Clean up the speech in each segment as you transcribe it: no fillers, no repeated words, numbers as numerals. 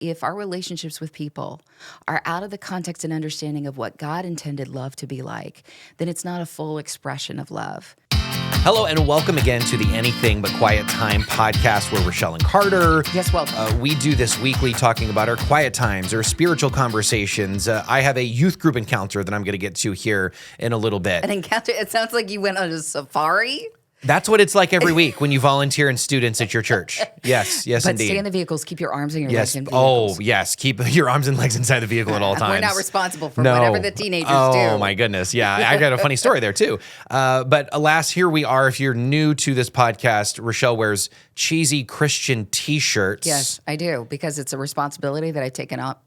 if our relationships with people are out of the context and understanding of what God intended love to be like, then it's not a full expression of love. Hello and welcome again to the Anything But Quiet Time podcast where Rachelle and Carder. Yes, welcome. We do this weekly talking about our quiet times or spiritual conversations. I have a youth group encounter that I'm going to get to here in a little bit. An encounter? It sounds like you went on a safari. That's what it's like every week when you volunteer in students at your church. Yes, But indeed. stay in the vehicles. Keep your arms and your Yes. legs in vehicles. Oh, yes. Keep your arms and legs inside the vehicle at all times. We're not responsible for No. whatever the teenagers do. Oh, my goodness. Yeah, I got a funny story there, too. But alas, here we are. If you're new to this podcast, Rachelle wears cheesy Christian T-shirts. Yes, I do, because it's a responsibility that I've taken up.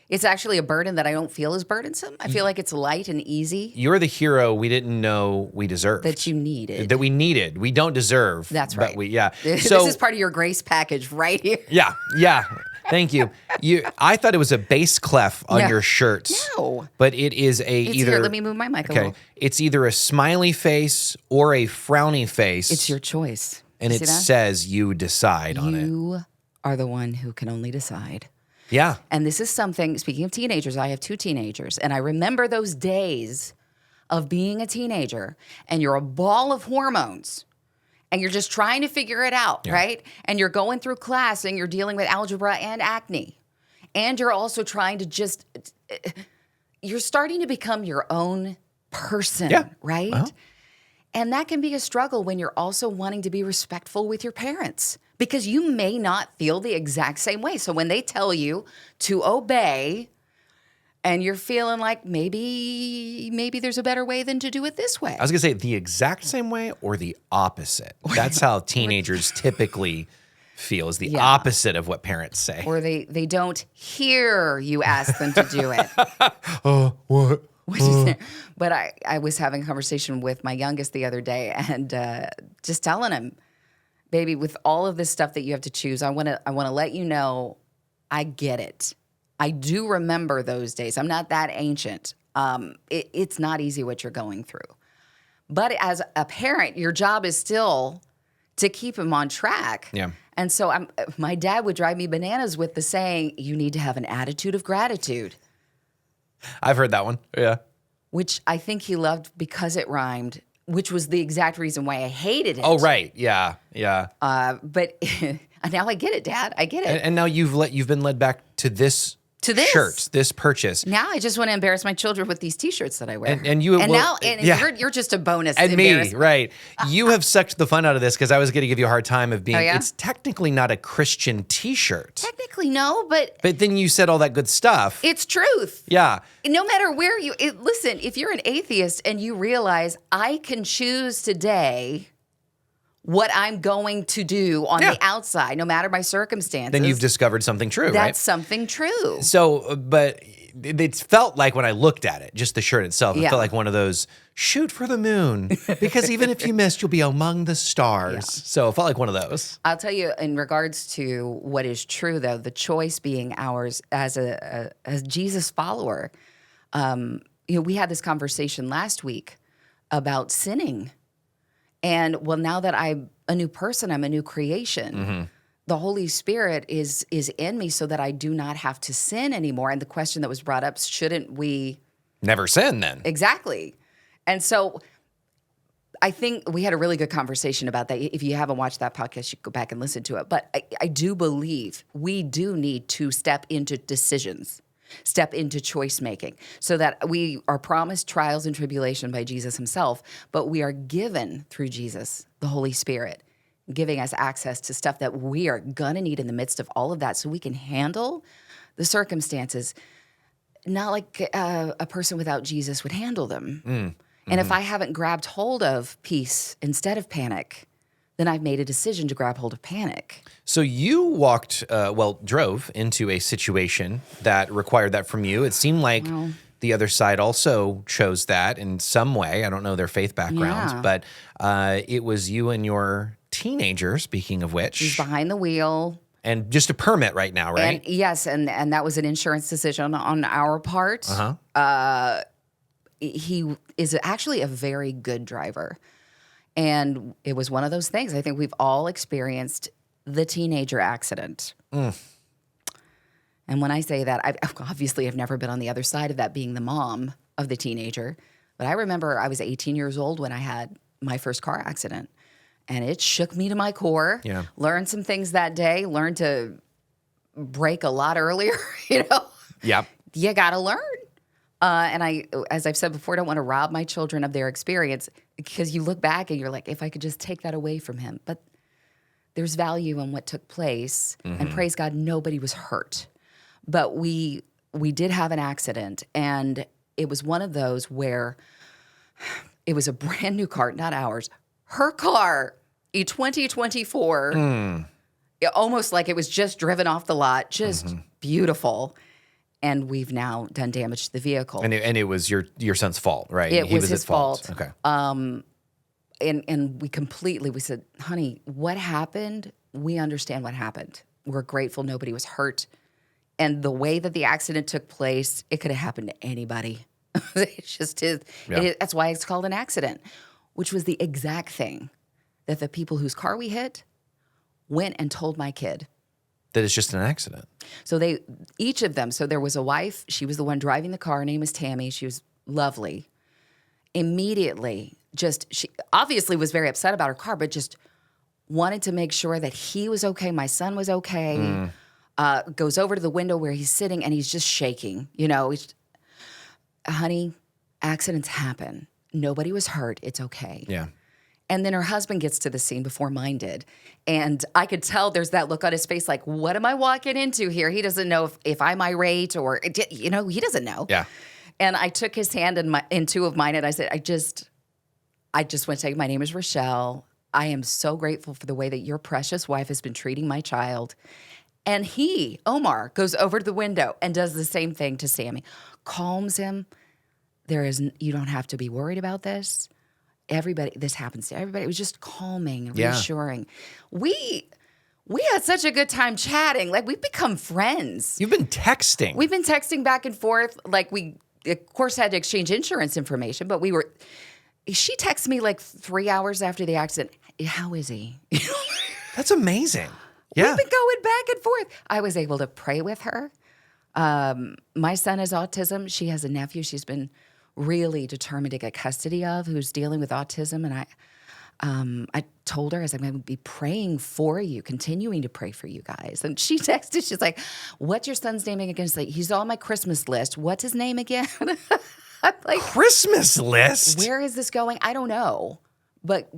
It's actually a burden that I don't feel is burdensome. I feel like it's light and easy. You're the hero we didn't know we deserved. That you needed. That we needed. We don't deserve. That's right. But yeah. This is part of your grace package right here. Yeah. Thank you. I thought it was a bass clef on No. your shirts. No. But it is Here, let me move my mic a little. It's either a smiley face or a frowny face. It's your choice. And You it see that? says you decide on it. You are the one who can only decide. Yeah. And this is something, speaking of teenagers, I have 2 teenagers, and I remember those days of being a teenager, and you're a ball of hormones, and you're just trying to figure it out, right? And you're going through class, and you're dealing with algebra and acne, and you're also trying to you're starting to become your own person, right? Uh-huh. And that can be a struggle when you're also wanting to be respectful with your parents, because you may not feel the exact same way. So when they tell you to obey and you're feeling like maybe there's a better way than to do it this way. I was going to say the exact same way or the opposite. That's how teenagers typically feel, is the opposite of what parents say. Or they don't hear you ask them to do it. What? But I was having a conversation with my youngest the other day, and just telling him, baby, with all of this stuff that you have to choose, I want to let you know, I get it. I do remember those days. I'm not that ancient. It's not easy what you're going through. But as a parent, your job is still to keep him on track. Yeah. And so my dad would drive me bananas with the saying, you need to have an attitude of gratitude. I've heard that one. Yeah. Which I think he loved because it rhymed, which was the exact reason why I hated it. Oh, right. Yeah. But now I get it, Dad. I get it. And now you've been led back to this shirt, this purchase. Now I just want to embarrass my children with these T-shirts that I wear. You're just a bonus. And me, right. You have sucked the fun out of this, because I was going to give you a hard time of being, it's technically not a Christian T-shirt. Technically, no, but then you said all that good stuff. it's truth. Yeah. No matter where listen, if you're an atheist and you realize I can choose today what I'm going to do on the outside, no matter my circumstances. Then you've discovered something true, right? That's something true. So, but it felt like when I looked at it, just the shirt itself, it felt like one of those shoot for the moon, because even if you missed, you'll be among the stars. Yeah. So it felt like one of those. I'll tell you, in regards to what is true, though, the choice being ours as a Jesus follower. We had this conversation last week about sinning. And well, now that I'm a new person, I'm a new creation. Mm-hmm. The Holy Spirit is in me so that I do not have to sin anymore. And the question that was brought up, shouldn't we never sin then? Exactly. And so I think we had a really good conversation about that. If you haven't watched that podcast, you can go back and listen to it. But I do believe we do need to step into decisions. Step into choice making, so that we are promised trials and tribulation by Jesus himself, but we are given through Jesus, the Holy Spirit, giving us access to stuff that we are going to need in the midst of all of that, so we can handle the circumstances, not like a person without Jesus would handle them. And if I haven't grabbed hold of peace instead of panic, then I've made a decision to grab hold of panic. So you drove into a situation that required that from you. It seemed like the other side also chose that in some way. I don't know their faith backgrounds, but it was you and your teenager, speaking of which. He's behind the wheel. And just a permit right now, right? And, yes, and that was an insurance decision on our part. Uh-huh. He is actually a very good driver. And it was one of those things. I think we've all experienced the teenager accident. And when I say that, I've never been on the other side of that, being the mom of the teenager. But I remember I was 18 years old when I had my first car accident. And it shook me to my core. Yeah. Learned some things that day. Learned to brake a lot earlier, Yep. You got to learn. And I, as I've said before, don't want to rob my children of their experience, because you look back and you're like, if I could just take that away from him. But there's value in what took place. And praise God, nobody was hurt. But we did have an accident, and it was one of those where it was a brand new car, not ours, her car, a 2024, almost like it was just driven off the lot, just beautiful. And we've now done damage to the vehicle. And it was your son's fault, right? It was his at fault. fault. Okay. And we said, honey, what happened? We understand what happened. We're grateful nobody was hurt. And the way that the accident took place, it could have happened to anybody. It's just that's why it's called an accident, which was the exact thing that the people whose car we hit went and told my kid. That it's just an accident. So each of them, so there was a wife, she was the one driving the car, her name was Tammy, she was lovely. Immediately, she obviously was very upset about her car, but just wanted to make sure that he was okay, my son was okay. Goes over to the window where he's sitting, and he's just shaking. Honey, accidents happen. Nobody was hurt. It's okay. Yeah. And then her husband gets to the scene before mine did. And I could tell there's that look on his face like, what am I walking into here? He doesn't know if I'm irate or, he doesn't know. Yeah. And I took his hand in two of mine, and I said, I just want to say, my name is Rachelle. I am so grateful for the way that your precious wife has been treating my child. And Omar, goes over to the window and does the same thing to Sammy. Calms him. You don't have to be worried about this. This happens to everybody. It was just calming and reassuring. We had such a good time chatting. Like, we've become friends. You've been texting. We've been texting back and forth. Like, we, of course, had to exchange insurance information, but she texted me like 3 hours after the accident. How is he? That's amazing. Yeah. We've been going back and forth. I was able to pray with her. My son has autism. She has a nephew she's been really determined to get custody of, who's dealing with autism. And I told her, I said, I'm going to be praying for you, continuing to pray for you guys. And she texted, she's like, what's your son's name again? She's like, he's on my Christmas list. What's his name again? I'm like, Christmas list? where is this going? I don't know. But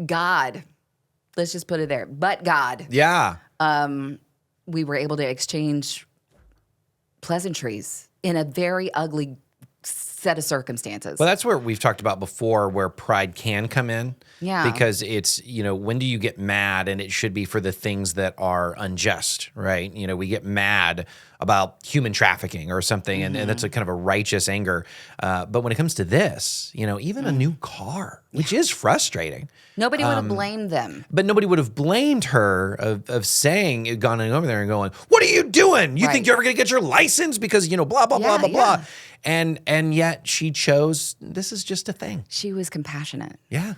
God, let's just put it there. But God. Yeah. We were able to exchange pleasantries in a very ugly set of circumstances. Well, that's where we've talked about before, where pride can come in. Yeah. Because it's, when do you get mad? And it should be for the things that are unjust, right? We get mad about human trafficking or something, and that's a kind of a righteous anger. But when it comes to this, even a new car, which is frustrating. Nobody would have blamed them. But nobody would have blamed her of saying, gone over there and going, what are you doing? You think you're ever going to get your license? Because, blah, blah, blah, blah, blah. And yet she chose, this is just a thing. She was compassionate. Yeah.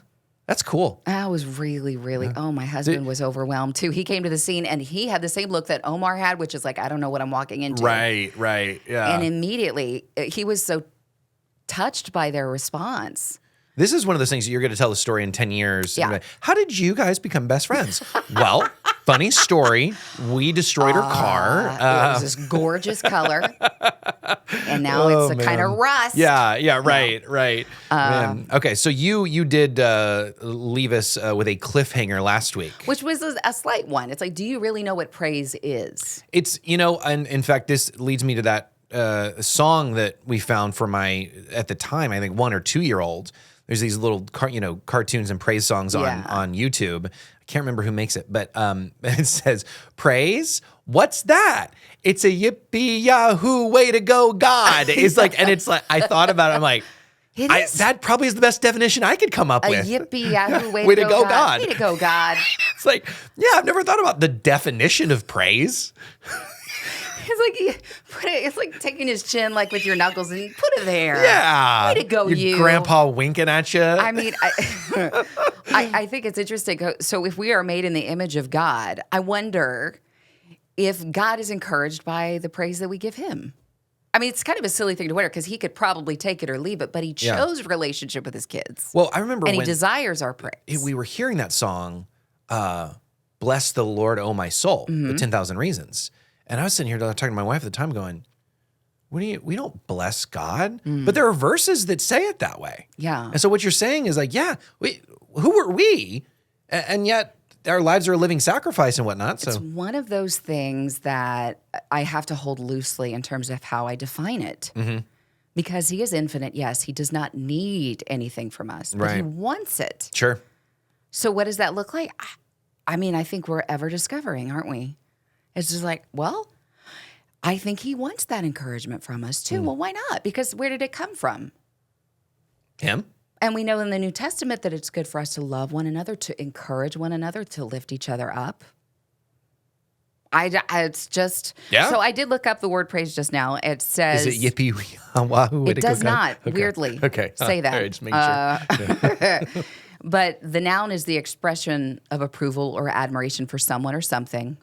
That's cool. I was really, really, my husband was overwhelmed too. He came to the scene and he had the same look that Omar had, which is like, I don't know what I'm walking into. Right, yeah. And immediately, he was so touched by their response. This is one of those things that you're going to tell the story in 10 years. Yeah. How did you guys become best friends? Well, funny story. We destroyed her car. It was this gorgeous color. And now it's a kind of rust. Yeah, right. Man. Okay, so you did leave us with a cliffhanger last week. Which was a slight one. It's like, do you really know what praise is? It's, and in fact, this leads me to that song that we found for my, at the time, I think 1 or 2 year old. There's these little, cartoons and praise songs on YouTube. I can't remember who makes it, but it says, praise? What's that? It's a yippee yahoo way to go, God. It's like, and it's like, I thought about it. I'm like, that probably is the best definition I could come up with. A yippee yahoo way to go, God. Way to go, God. It's like, yeah, I've never thought about the definition of praise. It's like taking his chin like with your knuckles and put it there. Yeah. Way to go, your grandpa winking at you. I mean, I think it's interesting. So if we are made in the image of God, I wonder if God is encouraged by the praise that we give him. I mean, it's kind of a silly thing to wonder because he could probably take it or leave it, but he chose relationship with his kids. Well, I remember and when he desires our praise. we were hearing that song, Bless the Lord, Oh My Soul, the 10,000 Reasons. And I was sitting here talking to my wife at the time going, we don't bless God, but there are verses that say it that way. Yeah. And so what you're saying is like, who are we? And yet our lives are a living sacrifice and whatnot. So it's one of those things that I have to hold loosely in terms of how I define it. Because he is infinite, yes. He does not need anything from us, but he wants it. Sure. So what does that look like? I mean, I think we're ever discovering, aren't we? It's just like, well, I think he wants that encouragement from us too. Well, why not? Because where did it come from? Him. And we know in the New Testament that it's good for us to love one another, to encourage one another, to lift each other up. It's just, so I did look up the word praise just now. It says. Is it yippee wahoo? It does not, weirdly, say that. All right, just make sure. But the noun is the expression of approval or admiration for someone or something.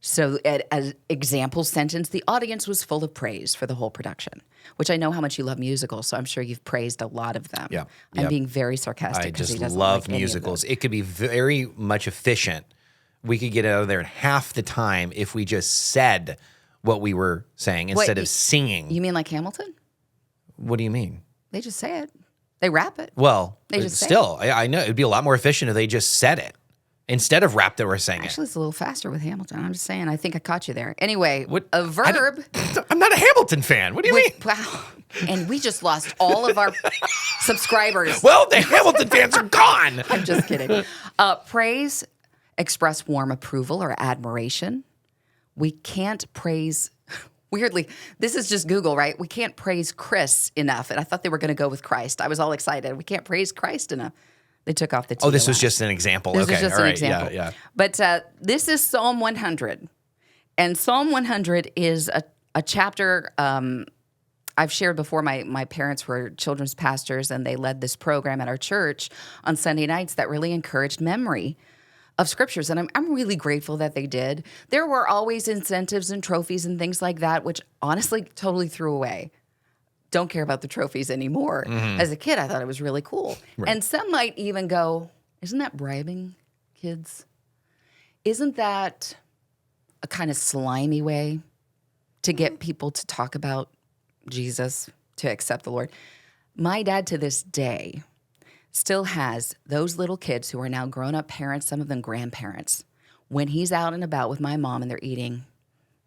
So as example sentence, the audience was full of praise for the whole production, which I know how much you love musicals, so I'm sure you've praised a lot of them. Yeah. I'm being very sarcastic. I just he doesn't love like musicals. It could be very much efficient. We could get out of there in half the time if we just said what we were saying instead of singing. You mean like Hamilton? What do you mean? They just say it. They rap it. Well, they just still, I know it'd be a lot more efficient if they just said it instead of rap that we're saying. Actually, it's a little faster with Hamilton. I'm just saying. I think I caught you there. Anyway, a verb. I'm not a Hamilton fan. What do you mean? Wow. And we just lost all of our subscribers. Well, the Hamilton fans are gone. I'm just kidding. Praise, express warm approval or admiration. We can't praise. Weirdly, this is just Google, right? We can't praise Chris enough. And I thought they were going to go with Christ. I was all excited. We can't praise Christ enough. They took off the T. Oh, this was just an example. This okay, was just all an right. example. Yeah. But this is Psalm 100. And Psalm 100 is a chapter I've shared before. My parents were children's pastors, and they led this program at our church on Sunday nights that really encouraged memory of scriptures, and I'm really grateful that they did. There were always incentives and trophies and things like that, which honestly totally threw away. Don't care about the trophies anymore. As a kid, I thought it was really cool. Right. And some might even go, isn't that bribing kids? Isn't that a kind of slimy way to get people to talk about Jesus, to accept the Lord? My dad to this day still has those little kids who are now grown-up parents, some of them grandparents. When he's out and about with my mom and they're eating,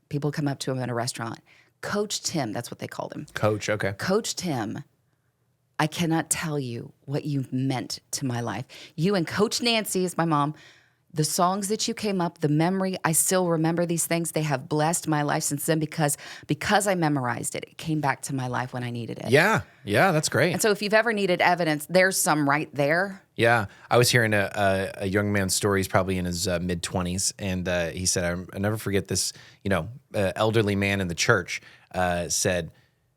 people come up to him in a restaurant. Coach Tim, that's what they called him. Coach, okay. Coach Tim, I cannot tell you what you've meant to my life. You and Coach Nancy is my mom. The songs that you came up, the memory, I still remember these things. They have blessed my life since then because I memorized it. It came back to my life when I needed it. Yeah, that's great. And so if you've ever needed evidence, there's some right there. Yeah, I was hearing a young man's story. He's probably in his mid-20s, and he said, "I'll never forget this. Elderly man in the church said,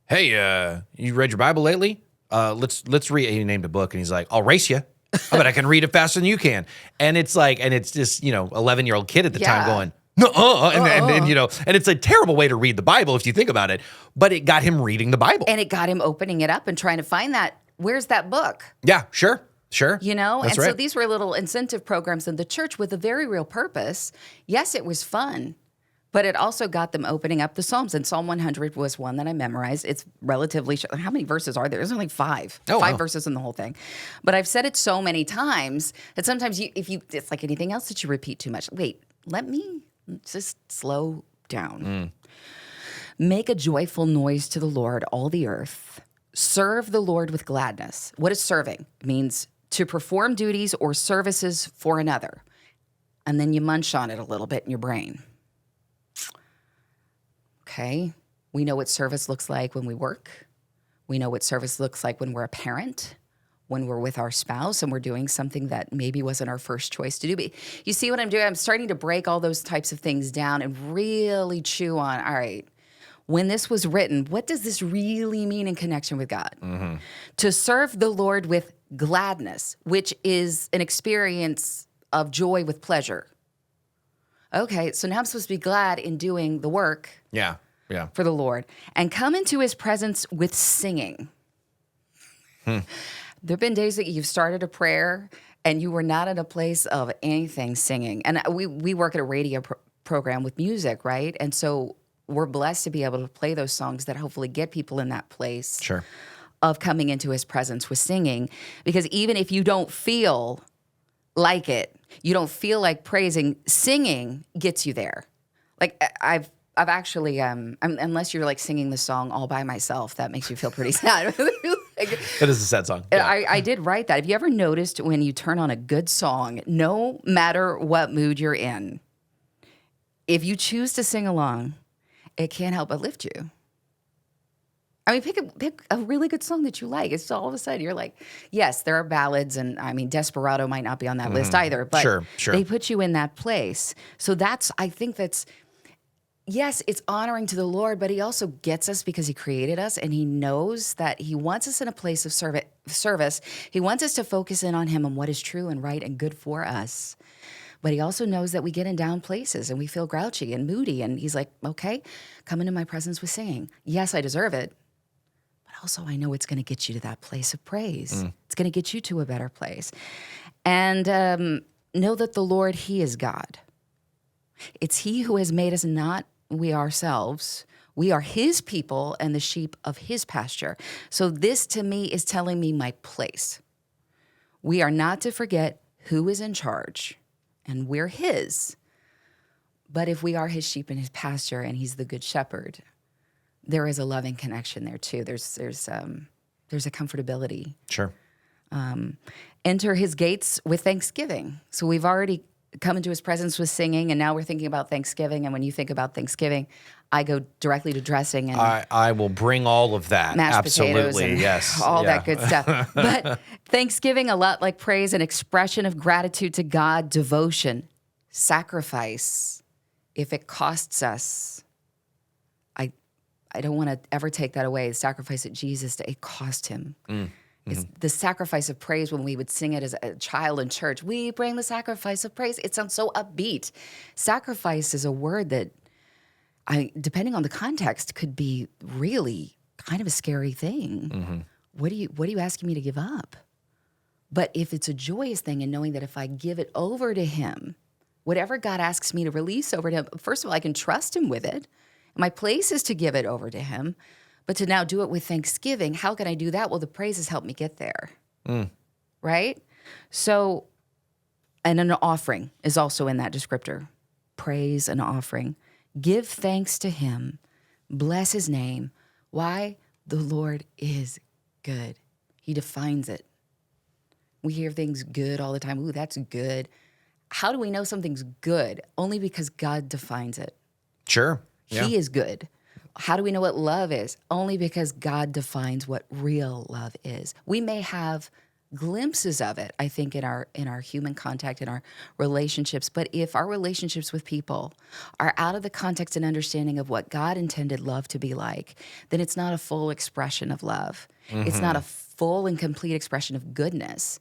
"Hey, you read your Bible lately? Let's read." He named a book, and he's like, "I'll race you. I bet I can read it faster than you can." And it's like, and it's this 11-year-old kid at the time going, "No," and it's a terrible way to read the Bible if you think about it. But it got him reading the Bible, and it got him opening it up and trying to find that. Where's that book? Yeah, sure. That's right. So these were little incentive programs in the church with a very real purpose. Yes, it was fun, but it also got them opening up the Psalms. And Psalm 100 was one that I memorized. It's relatively short. How many verses are there? There's only 5. Oh, 5 wow. verses in the whole thing. But I've said it so many times that sometimes it's like anything else that you repeat too much. Wait, let me just slow down. Make a joyful noise to the Lord, all the earth. Serve the Lord with gladness. What is serving? It means to perform duties or services for another. And then you munch on it a little bit in your brain. Okay, we know what service looks like when we work. We know what service looks like when we're a parent, when we're with our spouse and we're doing something that maybe wasn't our first choice to do. But you see what I'm doing? I'm starting to break all those types of things down and really chew on, all right, when this was written, what does this really mean in connection with God? To serve the Lord with gladness, which is an experience of joy with pleasure. Okay, so now I'm supposed to be glad in doing the work Yeah. Yeah. for the Lord and come into his presence with singing. There have been days that you've started a prayer and you were not in a place of anything singing. And we work at a radio program with music, right? And so we're blessed to be able to play those songs that hopefully get people in that place Sure. of coming into his presence with singing. Because even if you don't feel like it, you don't feel like praising, singing gets you there. Like I've actually, unless you're like singing the song all by myself, that makes you feel pretty sad. It is a sad song. Yeah. I did write that. Have you ever noticed when you turn on a good song, no matter what mood you're in, if you choose to sing along, it can't help but lift you. I mean, pick a really good song that you like. It's all of a sudden you're like, yes, there are ballads, and I mean, Desperado might not be on that list either, but Sure. they put you in that place. So I think that's, yes, it's honoring to the Lord, but he also gets us because he created us, and he knows that he wants us in a place of service. He wants us to focus in on him and what is true and right and good for us. But he also knows that we get in down places and we feel grouchy and moody. And he's like, okay, come into my presence with singing. Yes, I deserve it. But also I know it's going to get you to that place of praise. It's going to get you to a better place. And know that the Lord, he is God. It's he who has made us, not we ourselves. We are his people and the sheep of his pasture. So this to me is telling me my place. We are not to forget who is in charge. And we're his. But if we are his sheep in his pasture and he's the good shepherd, there is a loving connection there too. There's a comfortability. Sure. Enter his gates with thanksgiving. So we've already come into his presence with singing, and now we're thinking about Thanksgiving. And when you think about Thanksgiving, I go directly to dressing and I will bring all of that. mashed Absolutely. potatoes and Yes. all Yeah. that good stuff. But Thanksgiving, a lot like praise, an expression of gratitude to God, devotion, sacrifice. If it costs us, I don't want to ever take that away. The sacrifice that Jesus did, it cost him. It's the sacrifice of praise when we would sing it as a child in church. We bring the sacrifice of praise. It sounds so upbeat. Sacrifice is a word that, depending on the context, could be really kind of a scary thing. What are you asking me to give up? But if it's a joyous thing and knowing that if I give it over to him, whatever God asks me to release over to him, first of all, I can trust him with it. My place is to give it over to him. But to now do it with thanksgiving, how can I do that? Well, the praises help me get there. Right? So, and an offering is also in that descriptor. Praise and offering. Give thanks to him. Bless his name. Why? The Lord is good. He defines it. We hear things good all the time. Ooh, that's good. How do we know something's good? Only because God defines it. Sure. Yeah. He is good. How do we know what love is? Only because God defines what real love is. We may have glimpses of it, I think, in our human contact, in our relationships. But if our relationships with people are out of the context and understanding of what God intended love to be like, then it's not a full expression of love. It's not a full and complete expression of goodness.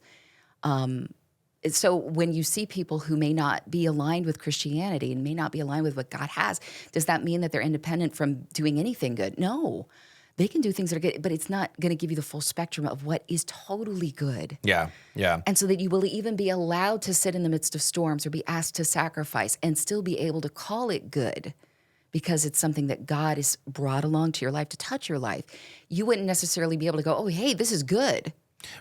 So when you see people who may not be aligned with Christianity and may not be aligned with what God has, does that mean that they're independent from doing anything good? No. They can do things that are good, but it's not going to give you the full spectrum of what is totally good. Yeah. Yeah. And so that you will even be allowed to sit in the midst of storms or be asked to sacrifice and still be able to call it good because it's something that God has brought along to your life to touch your life. You wouldn't necessarily be able to go, oh, hey, this is good.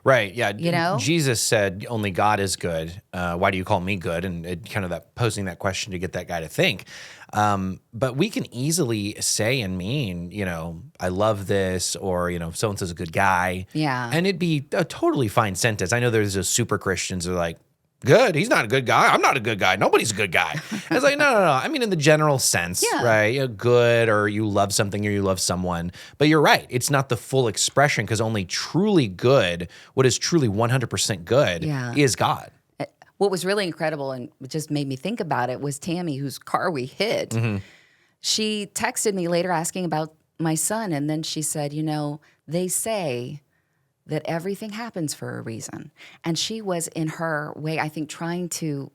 Right. Yeah. You know? Jesus said, only God is good. Why do you call me good? And it kind of that posing that question to get that guy to think. But we can easily say and mean, I love this, or, so-and-so's a good guy. Yeah. And it'd be a totally fine sentence. I know there's those super Christians who are like, good. He's not a good guy. I'm not a good guy. Nobody's a good guy. I was like, no. I mean, in the general sense, Yeah. right? Good, or you love something, or you love someone. But you're right. It's not the full expression, because only truly good, what is truly 100% good, Yeah. is God. What was really incredible and what just made me think about it was Tammy, whose car we hit. She texted me later asking about my son, and then she said, they say that everything happens for a reason. And she was, in her way, I think, trying to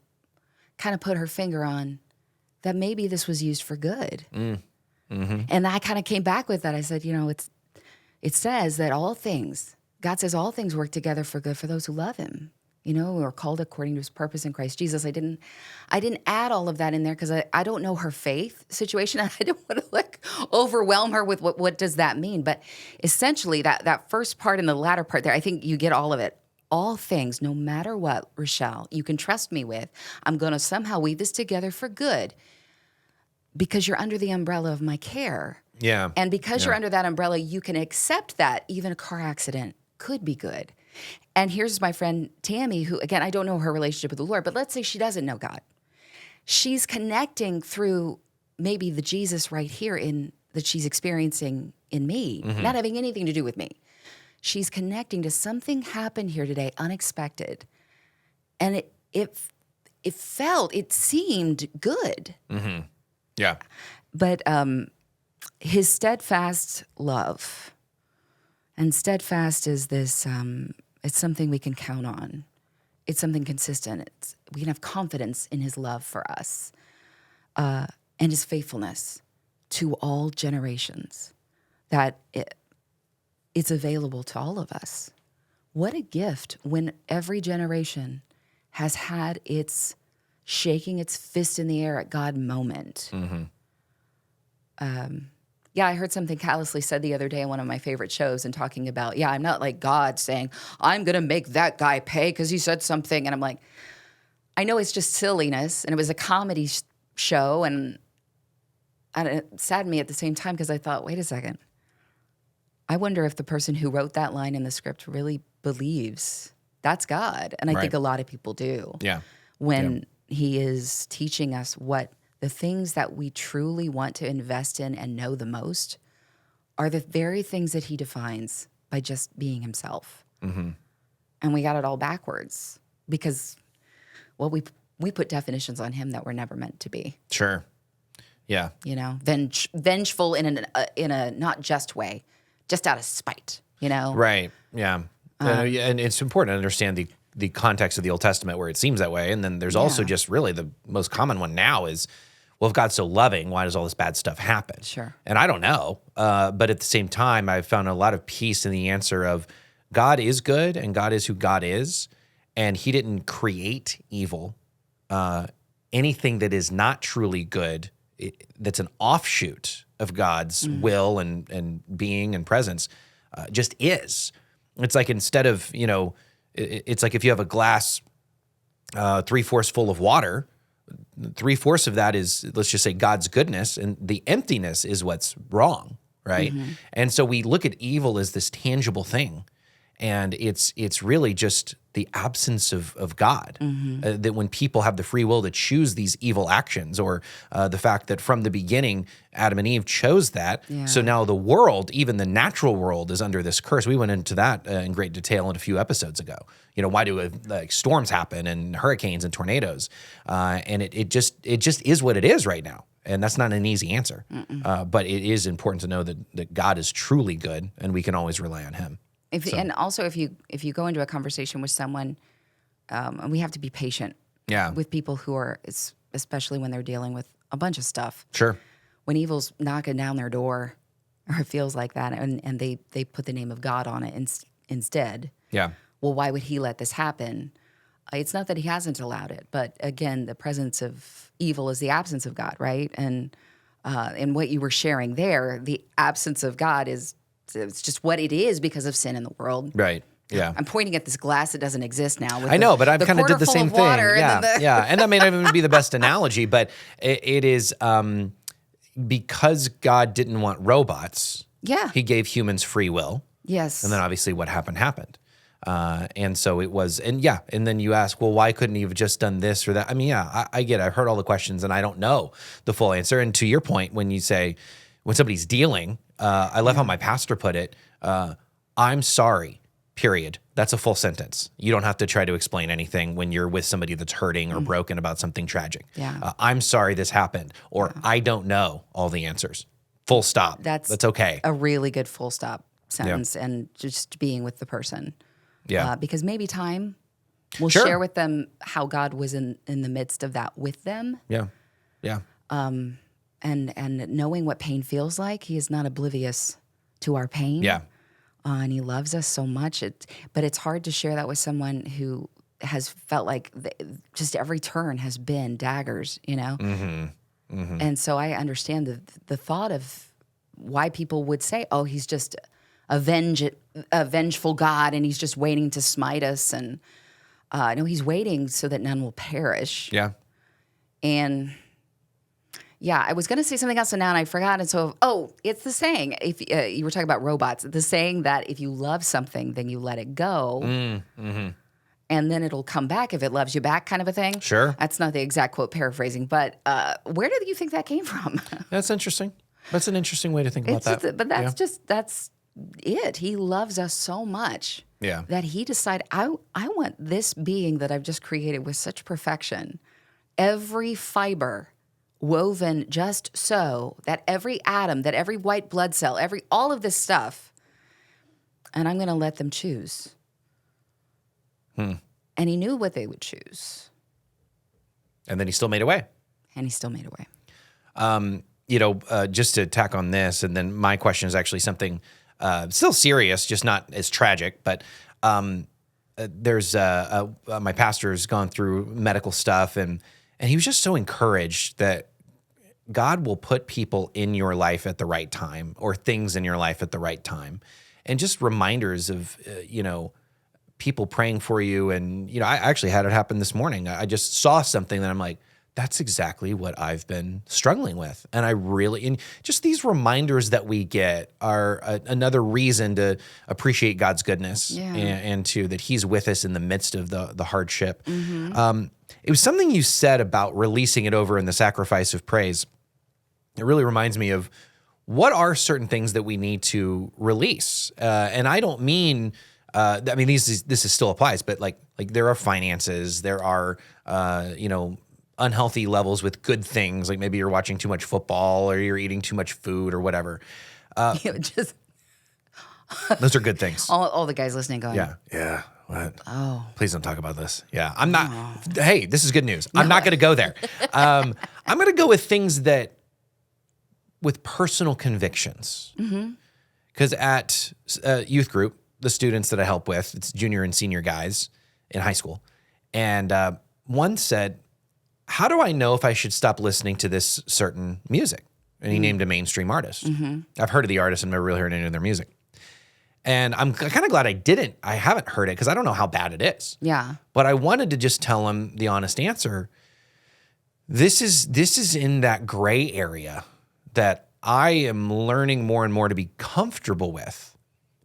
kind of put her finger on, that maybe this was used for good. Mm-hmm. And I kind of came back with that. I said, it says that God says all things work together for good for those who love him, who are called according to his purpose in Christ Jesus. I didn't add all of that in there because I don't know her faith situation. I didn't want to overwhelm her with what does that mean. But essentially that first part and the latter part there, I think you get all of it. All things, no matter what, Rachelle, you can trust me with, I'm going to somehow weave this together for good because you're under the umbrella of my care. Yeah. And because you're under that umbrella, you can accept that even a car accident could be good. And here's my friend Tammy, who, again, I don't know her relationship with the Lord, but let's say she doesn't know God. She's connecting through maybe the Jesus right here that she's experiencing in me, not having anything to do with me. She's connecting to something happened here today, unexpected. And it seemed good. Mm-hmm. Yeah. But his steadfast love, and steadfast is this, it's something we can count on. It's something consistent. We can have confidence in his love for us and his faithfulness to all generations, that it's available to all of us. What a gift when every generation has had its shaking its fist in the air at God moment. Mm-hmm. I heard something callously said the other day on one of my favorite shows and talking about, I'm not like God saying, I'm going to make that guy pay because he said something. And I'm like, I know it's just silliness. And it was a comedy show. And it saddened me at the same time because I thought, wait a second. I wonder if the person who wrote that line in the script really believes that's God. And I think a lot of people do. Yeah. When he is teaching us what the things that we truly want to invest in and know the most are the very things that he defines by just being himself. Mm-hmm. And we got it all backwards because, we put definitions on him that were never meant to be. Sure. Yeah. Vengeful in a not just way, just out of spite, Right. Yeah. And it's important to understand the context of the Old Testament where it seems that way. And then there's also just really the most common one now is, well, if God's so loving, why does all this bad stuff happen? Sure. And I don't know. But at the same time, I've found a lot of peace in the answer of God is good and God is who God is. And he didn't create evil. Anything that is not truly good, that's an offshoot of God's will and being and presence, just is. It's like instead of, it's like if you have a glass 3/4 full of water, 3/4 of that is, let's just say, God's goodness, and the emptiness is what's wrong, right? Mm-hmm. And so we look at evil as this tangible thing, and it's really just the absence of God. Mm-hmm. That when people have the free will to choose these evil actions, or the fact that from the beginning, Adam and Eve chose that. Yeah. So now the world, even the natural world, is under this curse. We went into that in great detail in a few episodes ago. Why do storms happen and hurricanes and tornadoes? And it just is what it is right now. And that's not an easy answer. But it is important to know that God is truly good, and we can always rely on him. And also, if you go into a conversation with someone, and we have to be patient with people who are, especially when they're dealing with a bunch of stuff. Sure. When evil's knocking down their door, or it feels like that, and they put the name of God on it instead. Yeah. Well, why would he let this happen? It's not that he hasn't allowed it, but again, the presence of evil is the absence of God, right? And what you were sharing there, the absence of God it's just what it is because of sin in the world. Right. Yeah. I'm pointing at this glass that doesn't exist now. I know, but I kind of did the same thing. Yeah. And that may not even be the best analogy, but it is because God didn't want robots. Yeah. He gave humans free will. Yes. And then obviously what happened. And so it was, and then you ask, well, why couldn't he have just done this or that? I mean, I get it. I've heard all the questions and I don't know the full answer. And to your point, when you say, when somebody's dealing, I love how my pastor put it, I'm sorry, period. That's a full sentence. You don't have to try to explain anything when you're with somebody that's hurting or broken about something tragic. Yeah. I'm sorry this happened, or I don't know all the answers. Full stop. That's okay. A really good full stop sentence, and just being with the person. Yeah. Because maybe time will share with them how God was in the midst of that with them. Yeah. Yeah. and knowing what pain feels like. He is not oblivious to our pain. Yeah. And he loves us so much. But it's hard to share that with someone who has felt like just every turn has been daggers, And so I understand the thought of why people would say, "Oh, he's just a vengeful God, and he's just waiting to smite us." And no, he's waiting so that none will perish. Yeah. And yeah, I was going to say something else, and now I forgot. And so, it's the saying. If you were talking about robots, the saying that if you love something, then you let it go, and then it'll come back if it loves you back, kind of a thing. Sure. That's not the exact quote, paraphrasing, but where do you think that came from? That's interesting. That's an interesting way to think about that. But that's it. He loves us so much that he decided, I want this being that I've just created with such perfection, every fiber woven just so that every atom, that every white blood cell, all of this stuff, and I'm going to let them choose. And he knew what they would choose. And then he still made a way. Just to tack on this, and then my question is actually something still serious, just not as tragic, but there's my pastor's gone through medical stuff, and he was just so encouraged that God will put people in your life at the right time, or things in your life at the right time. And just reminders of, people praying for you. And, I actually had it happen this morning. I just saw something that I'm like, that's exactly what I've been struggling with. And and just these reminders that we get are another reason to appreciate God's goodness and that he's with us in the midst of the hardship. It was something you said about releasing it over in the sacrifice of praise. It really reminds me of what are certain things that we need to release. And I don't mean, this still applies, but like there are finances, there are, unhealthy levels with good things. Like maybe you're watching too much football or you're eating too much food or whatever. Just those are good things. all the guys listening going, Yeah. What? Oh. Please don't talk about this. Yeah. I'm not, hey, this is good news. I'm not going to go there. I'm going to go with things with personal convictions. Because at youth group, the students that I help with, it's junior and senior guys in high school. And one said, how do I know if I should stop listening to this certain music? And he named a mainstream artist. I've heard of the artist and never really heard any of their music. And I'm kind of glad I haven't heard it because I don't know how bad it is. Yeah. But I wanted to just tell him the honest answer. This is in that gray area that I am learning more and more to be comfortable with.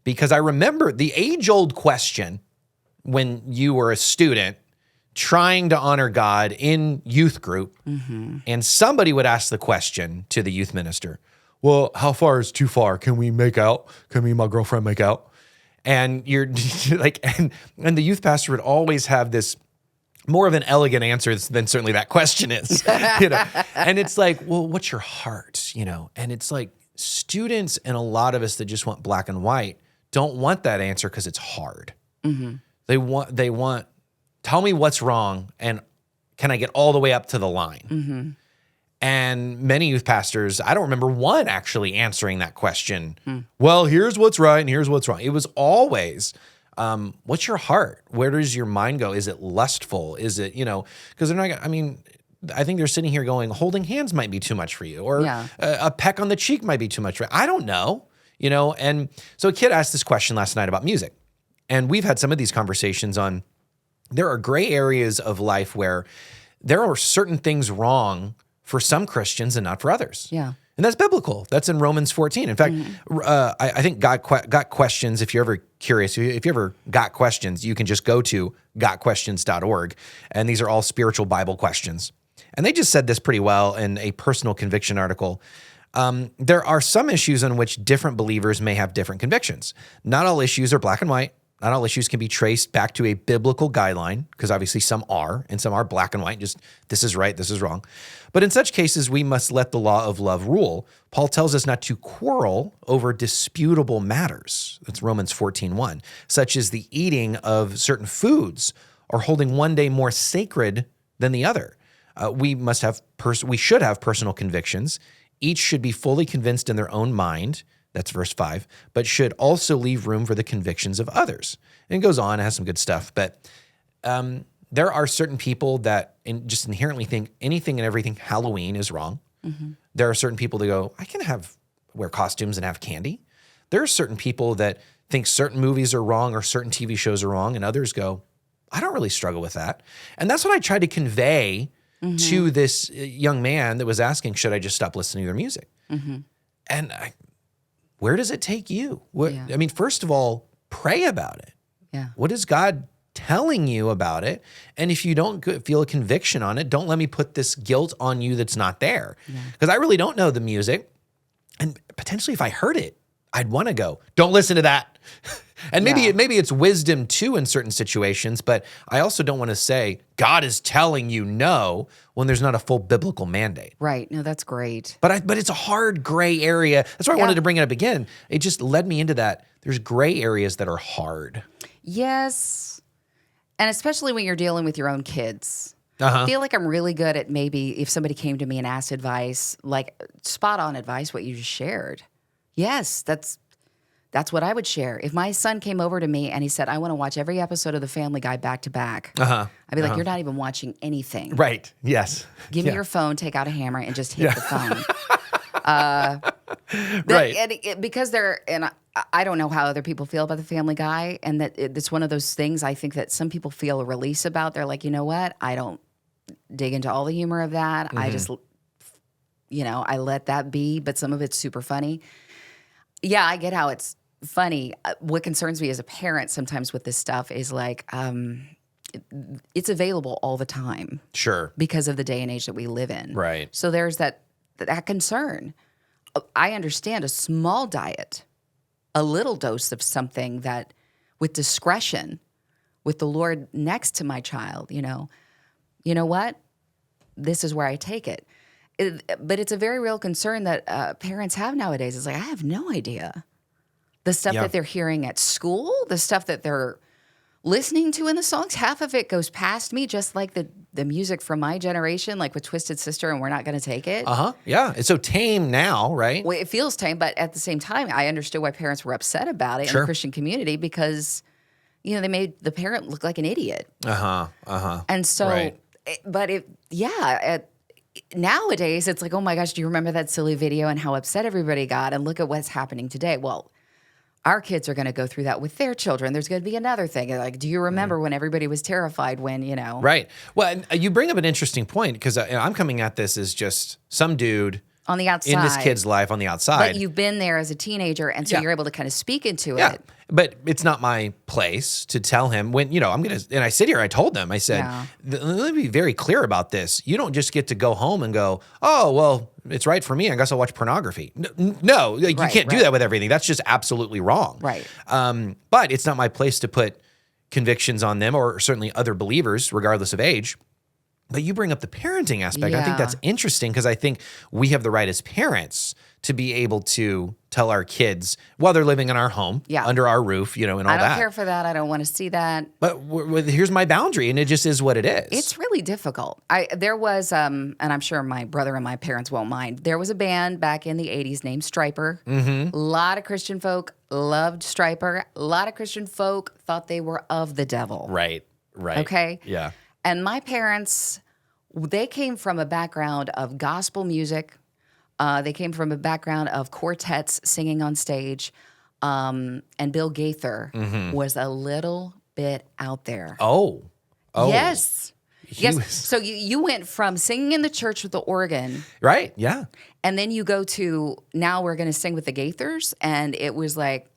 Because I remember the age-old question when you were a student trying to honor God in youth group, and somebody would ask the question to the youth minister, well, how far is too far? Can we make out? Can me and my girlfriend make out? And you're like, and the youth pastor would always have this more of an elegant answer than certainly that question is, And it's like, well, what's your heart? And it's like students and a lot of us that just want black and white don't want that answer because it's hard. They want, tell me what's wrong and can I get all the way up to the line? And many youth pastors, I don't remember one actually answering that question. Well, here's what's right and here's what's wrong. It was always, what's your heart? Where does your mind go? Is it lustful? Is it, because they're not, I think they're sitting here going, holding hands might be too much for you, or a peck on the cheek might be too much for you. I don't know, And so a kid asked this question last night about music. And we've had some of these conversations on, there are gray areas of life where there are certain things wrong for some Christians and not for others. Yeah. And that's biblical. That's in Romans 14. In fact, I think God got questions. If you're ever curious, if you ever got questions, you can just go to gotquestions.org. And these are all spiritual Bible questions. And they just said this pretty well in a personal conviction article. There are some issues on which different believers may have different convictions. Not all issues are black and white. Not all issues can be traced back to a biblical guideline, because obviously some are, and some are black and white, just this is right, this is wrong. But in such cases, we must let the law of love rule. Paul tells us not to quarrel over disputable matters. That's Romans 14:1, such as the eating of certain foods or holding one day more sacred than the other. we should have personal convictions. Each should be fully convinced in their own mind. That's verse 5, but should also leave room for the convictions of others. And it goes on, it has some good stuff. But there are certain people that just inherently think anything and everything Halloween is wrong. Mm-hmm. There are certain people that go, I can wear costumes and have candy. There are certain people that think certain movies are wrong or certain TV shows are wrong, and others go, I don't really struggle with that. And that's what I tried to convey to this young man that was asking, should I just stop listening to their music? Mm-hmm. And where does it take you? I mean, first of all, pray about it. Yeah. What is God telling you about it? And if you don't feel a conviction on it, don't let me put this guilt on you that's not there. Because I really don't know the music. And potentially if I heard it, I'd want to go, don't listen to that. And maybe it's wisdom too in certain situations, but I also don't want to say God is telling you no when there's not a full biblical mandate. Right. No, that's great. But it's a hard gray area. That's why I wanted to bring it up again. It just led me into that. There's gray areas that are hard. Yes. And especially when you're dealing with your own kids. I feel like I'm really good at maybe if somebody came to me and asked advice, like spot on advice, what you just shared. Yes, that's what I would share. If my son came over to me and he said, I want to watch every episode of The Family Guy back to back, I'd be like, you're not even watching anything. Right. Yes. Give me your phone, take out a hammer, and just hit the phone. Right. Because I don't know how other people feel about The Family Guy, and that it's one of those things I think that some people feel a release about. They're like, you know what? I don't dig into all the humor of that. I just, I let that be, but some of it's super funny. Yeah, I get how it's funny. What concerns me as a parent sometimes with this stuff is like it's available all the time. Sure. Because of the day and age that we live in. Right. So there's that concern. I understand a small diet, a little dose of something that with discretion, with the Lord next to my child, you know what? This is where I take it. But it's a very real concern that parents have nowadays. It's like, I have no idea. The stuff that they're hearing at school, the stuff that they're listening to in the songs, half of it goes past me, just like the music from my generation, like with Twisted Sister and We're Not Gonna Take It. Yeah. It's so tame now, right? Well, it feels tame, but at the same time, I understood why parents were upset about it in the Christian community because, they made the parent look like an idiot. And so, nowadays, it's like, oh my gosh, do you remember that silly video and how upset everybody got? And look at what's happening today. Well, our kids are going to go through that with their children. There's going to be another thing. Like, do you remember when everybody was terrified when, Right. Well, and you bring up an interesting point because I'm coming at this as just some dude on the outside in this kid's life on the outside. But you've been there as a teenager, and so you're able to kind of speak into it. But it's not my place to tell him when, and I sit here, I told them, I said, let me be very clear about this. You don't just get to go home and go, oh, well, it's right for me. I guess I'll watch pornography. No, you can't do that with everything. That's just absolutely wrong. Right. But it's not my place to put convictions on them or certainly other believers, regardless of age. But you bring up the parenting aspect. I think that's interesting because I think we have the right as parents to be able to tell our kids while they're living in our home, under our roof, and all that. I don't care for that. I don't want to see that. But here's my boundary, and it just is what it is. It's really difficult. There was, and I'm sure my brother and my parents won't mind, there was a band back in the 80s named Stryper. A lot of Christian folk loved Stryper. A lot of Christian folk thought they were of the devil. Right. Okay? Yeah. And my parents, they came from a background of gospel music. They came from a background of quartets singing on stage. And Bill Gaither was a little bit out there. Oh. Yes. So you went from singing in the church with the organ. Right, yeah. And then you go to, now we're going to sing with the Gaithers. And it was like,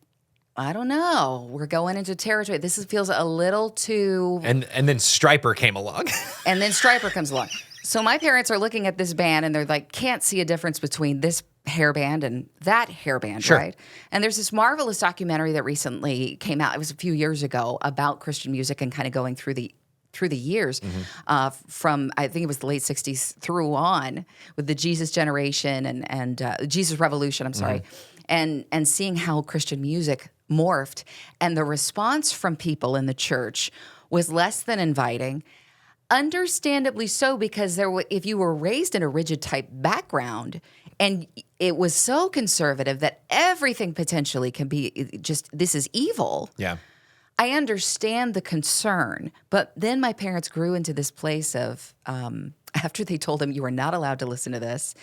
I don't know. We're going into territory. This feels a little too... And then Stryper came along. And then Stryper comes along. So my parents are looking at this band and they're like, can't see a difference between this hair band and that hair band, right? And there's this marvelous documentary that recently came out. It was a few years ago about Christian music and kind of going through the years from, I think it was the late 60s through on with the Jesus generation and Jesus Revolution, I'm sorry, and seeing how Christian music morphed. And the response from people in the church was less than inviting. Understandably so, because if you were raised in a rigid type background and it was so conservative that everything potentially can be just, this is evil. Yeah. I understand the concern, but then my parents grew into this place of, after they told him you are not allowed to listen to this,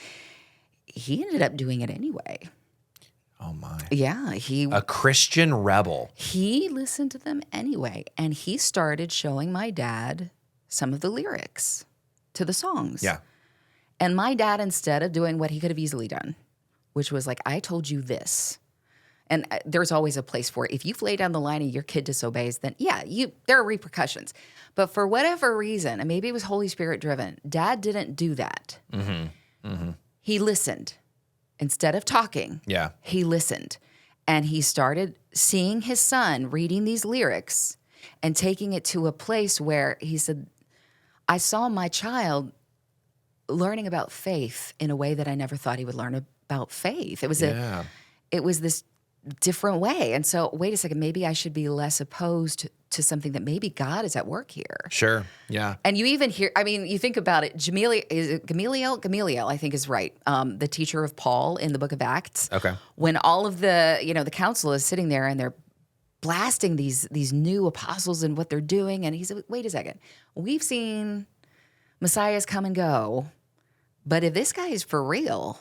he ended up doing it anyway. Oh my. Yeah, a Christian rebel. He listened to them anyway, and he started showing my dad some of the lyrics to the songs. Yeah. And my dad, instead of doing what he could have easily done, which was like, I told you this. And there's always a place for it. If you've laid down the line and your kid disobeys, then there are repercussions. But for whatever reason, and maybe it was Holy Spirit driven, Dad didn't do that. He listened. Instead of talking, he listened. And he started seeing his son reading these lyrics and taking it to a place where he said, I saw my child learning about faith in a way that I never thought he would learn about faith. It was this different way. And so, wait a second, maybe I should be less opposed to something that maybe God is at work here. Sure. Yeah. And you even hear, you think about it, Gamaliel, I think is right. The teacher of Paul in the book of Acts. Okay. When all of the council is sitting there and they're blasting these new apostles and what they're doing. And he said, wait a second, we've seen messiahs come and go, but if this guy is for real,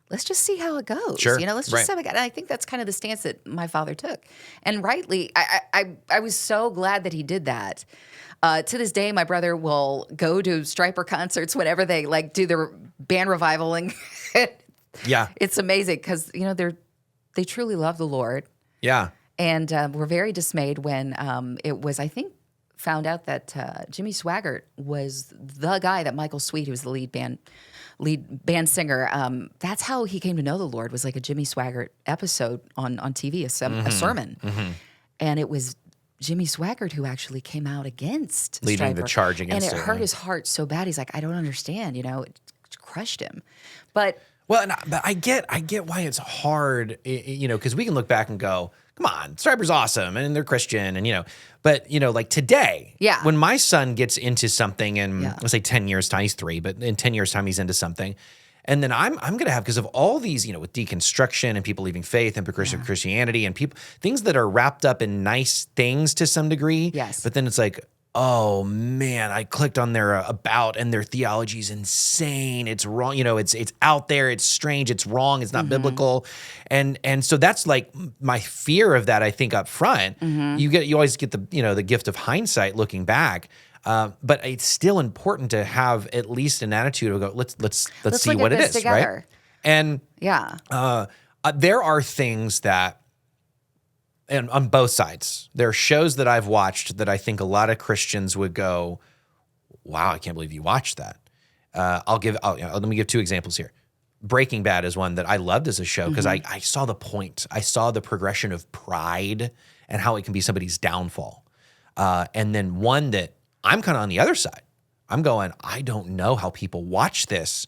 let's just see how it goes. Sure. Let's just have a guy. And I think that's kind of the stance that my father took. And rightly, I was so glad that he did that. To this day, my brother will go to Striper concerts whenever they do their band revival. And it's amazing because, they truly love the Lord. Yeah. And we're very dismayed when it was, I think, found out that Jimmy Swaggart was the guy that Michael Sweet, who was the lead band singer, that's how he came to know the Lord, was like a Jimmy Swaggart episode on TV, a sermon. And it was Jimmy Swaggart who actually came out against leading Stryper. the charge against it. And it hurt his heart so bad. He's like, I don't understand, it crushed him. But I get why it's hard, because we can look back and go, come on, Stryper's awesome and they're Christian and, but like today, when my son gets into something in, let's say 10 years time, he's 3, but in 10 years time, he's into something. And then I'm going to have, because of all these, with deconstruction and people leaving faith and progressive Christianity and things that are wrapped up in nice things to some degree. Yes. But then it's like, oh man, I clicked on their about and their theology is insane. It's wrong. It's out there. It's strange. It's wrong. It's not biblical. And so that's like my fear of that, I think, up front. You always get the gift of hindsight looking back. But it's still important to have at least an attitude of go, let's see what it is. Together. Right. And there are things that, and on both sides, there are shows that I've watched that I think a lot of Christians would go, wow, I can't believe you watched that. Let me give 2 examples here. Breaking Bad is one that I loved as a show because I saw the point. I saw the progression of pride and how it can be somebody's downfall. And then one that I'm kind of on the other side. I'm going, I don't know how people watch this,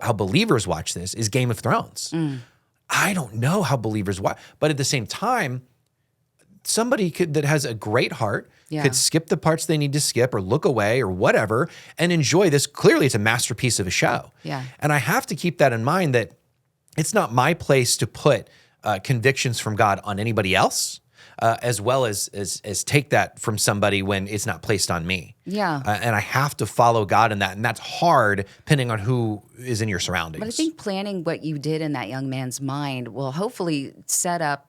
how believers watch this, is Game of Thrones. I don't know how believers watch. But at the same time, somebody that has a great heart could skip the parts they need to skip or look away or whatever and enjoy this. Clearly, it's a masterpiece of a show. Yeah. And I have to keep that in mind that it's not my place to put convictions from God on anybody else, as well as take that from somebody when it's not placed on me. Yeah. And I have to follow God in that. And that's hard depending on who is in your surroundings. But I think planning what you did in that young man's mind will hopefully set up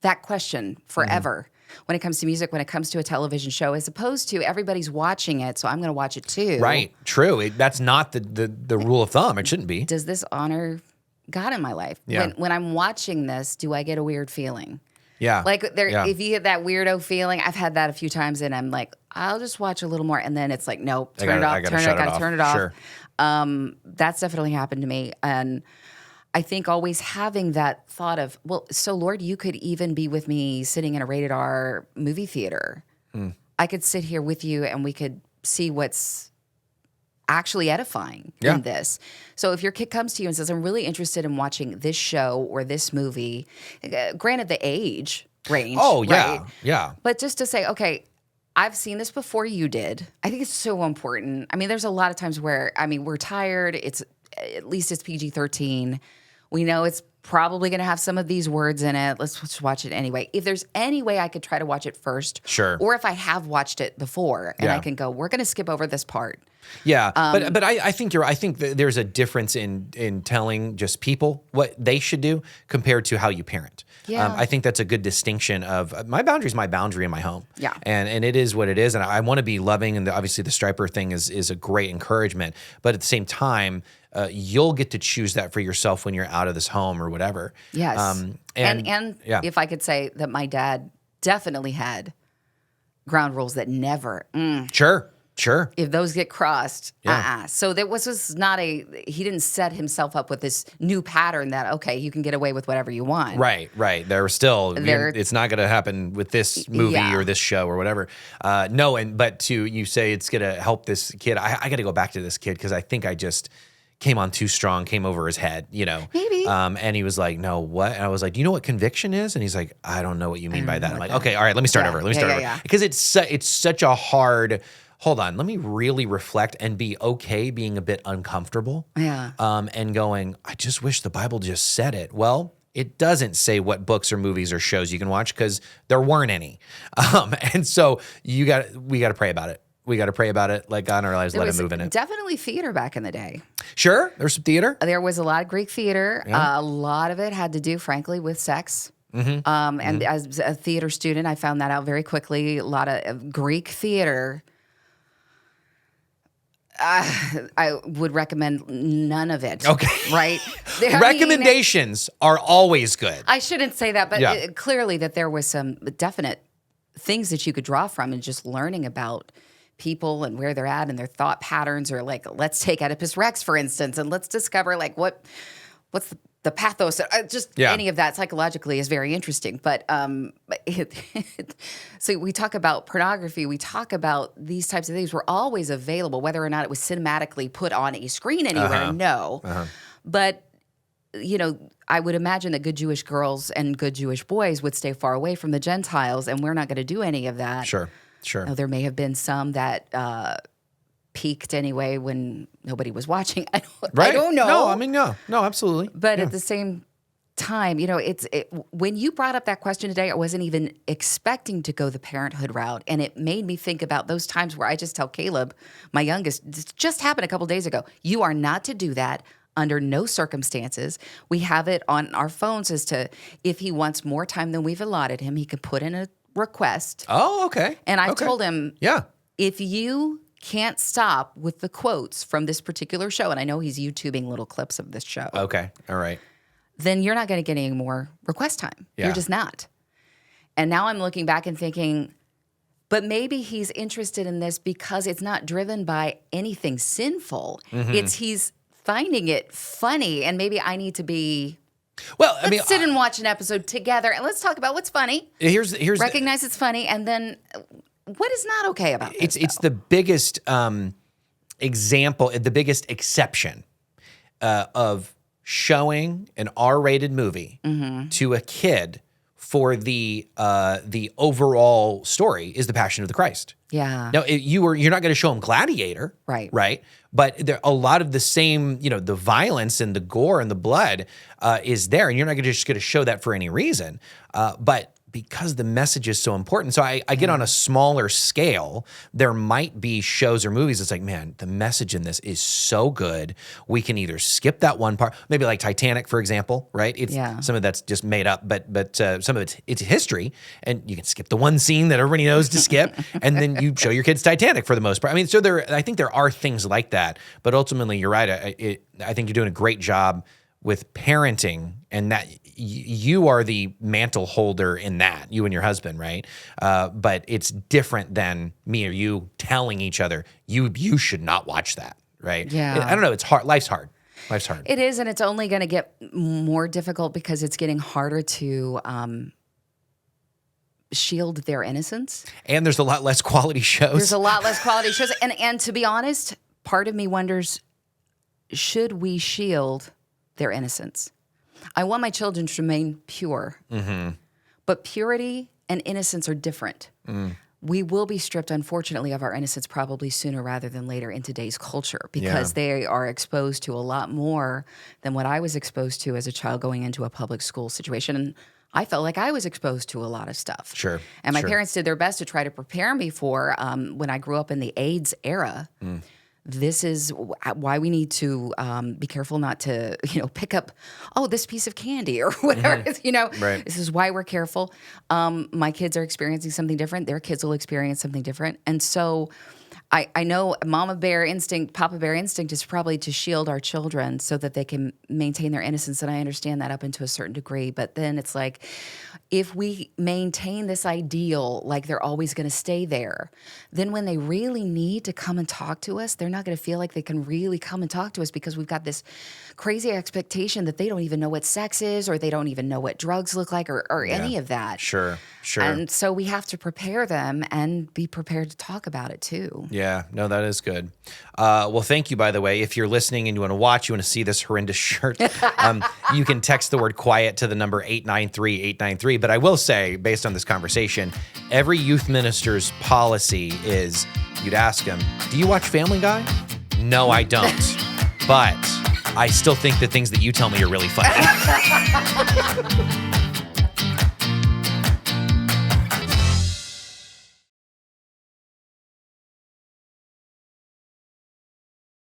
that question forever when it comes to music, when it comes to a television show, as opposed to everybody's watching it, so I'm going to watch it too. Right. True. That's not the rule of thumb. It shouldn't be. Does this honor God in my life? Yeah. When I'm watching this, do I get a weird feeling? Yeah. If you get that weirdo feeling, I've had that a few times, and I'm like, I'll just watch a little more, and then it's like, nope, turn it off. Sure. That's definitely happened to me, and I think always having that thought of, well, so Lord, you could even be with me sitting in a rated R movie theater. I could sit here with you, and we could see what's actually edifying in this. So if your kid comes to you and says, I'm really interested in watching this show or this movie, granted the age range. Oh, yeah. Right? Yeah. But just to say, okay, I've seen this before you did. I think it's so important. I mean, there's a lot of times where, we're tired. At least it's PG-13. We know it's probably going to have some of these words in it. Let's just watch it anyway. If there's any way I could try to watch it first. Sure. Or if I have watched it before and I can go, we're going to skip over this part. Yeah, but I think I think that there's a difference in telling just people what they should do compared to how you parent. Yeah. I think that's a good distinction of my boundary is my boundary in my home. Yeah. And it is what it is. And I want to be loving. And obviously the striper thing is a great encouragement. But at the same time, you'll get to choose that for yourself when you're out of this home or whatever. Yes. And yeah. if I could say that my dad definitely had ground rules that never. Sure. If those get crossed, So there was not he didn't set himself up with this new pattern that, okay, you can get away with whatever you want. Right. There were still, it's not going to happen with this movie or this show or whatever. But you say it's going to help this kid. I got to go back to this kid because I think I just came on too strong, came over his head, Maybe. And he was like, no, what? And I was like, do you know what conviction is? And he's like, I don't know what you mean by that. I'm like, okay, all right, let me start over. Because it's such a hard, hold on, let me really reflect and be okay being a bit uncomfortable. Yeah. And going, I just wish the Bible just said it. Well, it doesn't say what books or movies or shows you can watch because there weren't any. And so we got to pray about it. We got to pray about it, like God in our lives, let him move in it. Definitely theater back in the day. Sure, there's some theater. There was a lot of Greek theater. Yeah. A lot of it had to do, frankly, with sex. And as a theater student, I found that out very quickly. A lot of Greek theater. I would recommend none of it. Okay. Right? Recommendations are always good. I shouldn't say that, but clearly that there was some definite things that you could draw from and just learning about people and where they're at and their thought patterns, or like, let's take Oedipus Rex, for instance, and let's discover like what's the pathos. Any of that psychologically is very interesting. But so we talk about pornography. We talk about these types of things were always available, whether or not it was cinematically put on a screen anywhere. No, but I would imagine that good Jewish girls and good Jewish boys would stay far away from the Gentiles, and we're not going to do any of that. Sure. Now, there may have been some that peaked anyway when nobody was watching. I don't know. No, absolutely. But at the same time, when you brought up that question today, I wasn't even expecting to go the parenthood route, and it made me think about those times where I just tell Caleb, my youngest, this just happened a couple days ago, you are not to do that under no circumstances. We have it on our phones as to if he wants more time than we've allotted him, he could put in a request. Oh, okay. And I told him, yeah, if you can't stop with the quotes from this particular show, and I know he's YouTubing little clips of this show. Okay, all right. Then you're not going to get any more request time. Yeah. You're just not. And now I'm looking back and thinking, but maybe he's interested in this because it's not driven by anything sinful. He's finding it funny, and maybe I need to be. Well, let's sit and watch an episode together, and let's talk about what's funny. Here's recognize it's funny, and then what is not okay about this. It's the biggest example, the biggest exception of showing an R-rated movie to a kid for the overall story is The Passion of the Christ. Yeah. Now, you're not going to show him Gladiator, right? But a lot of the same, the violence and the gore and the blood is there, and you're not just going to show that for any reason. But because the message is so important. So I get on a smaller scale, there might be shows or movies. It's like, man, the message in this is so good. We can either skip that one part, maybe like Titanic, for example, right? Some of that's just made up, but some of it's history, and you can skip the one scene that everybody knows to skip, and then you show your kids Titanic for the most part. So I think there are things like that, but ultimately, you're right. I think you're doing a great job with parenting, and that you are the mantle holder in that, you and your husband, right? But it's different than me or you telling each other, you should not watch that, right? Yeah. I don't know. It's hard. Life's hard. It is, and it's only going to get more difficult because it's getting harder to shield their innocence. And there's a lot less quality shows. And to be honest, part of me wonders, should we shield their innocence? I want my children to remain pure. But purity and innocence are different. we will be stripped, unfortunately, of our innocence probably sooner rather than later in today's culture because they are exposed to a lot more than what I was exposed to as a child going into a public school situation. And I felt like I was exposed to a lot of stuff. Sure. And my parents did their best to try to prepare me for when I grew up in the AIDS era. This is why we need to be careful not to, pick up, this piece of candy or whatever. Right. This is why we're careful. My kids are experiencing something different. Their kids will experience something different. And so I know mama bear instinct, papa bear instinct is probably to shield our children so that they can maintain their innocence. And I understand that up into a certain degree. But then it's like, if we maintain this ideal, like they're always going to stay there, then when they really need to come and talk to us, they're not going to feel like they can really come and talk to us because we've got this crazy expectation that they don't even know what sex is or they don't even know what drugs look like or any of that. Sure. And so we have to prepare them and be prepared to talk about it too. Yeah, no, that is good. Well, thank you, by the way. If you're listening and you want to watch, you want to see this horrendous shirt, you can text the word quiet to the number 893-893. But I will say, based on this conversation, every youth minister's policy is you'd ask them, do you watch Family Guy? No, I don't. But I still think the things that you tell me are really funny.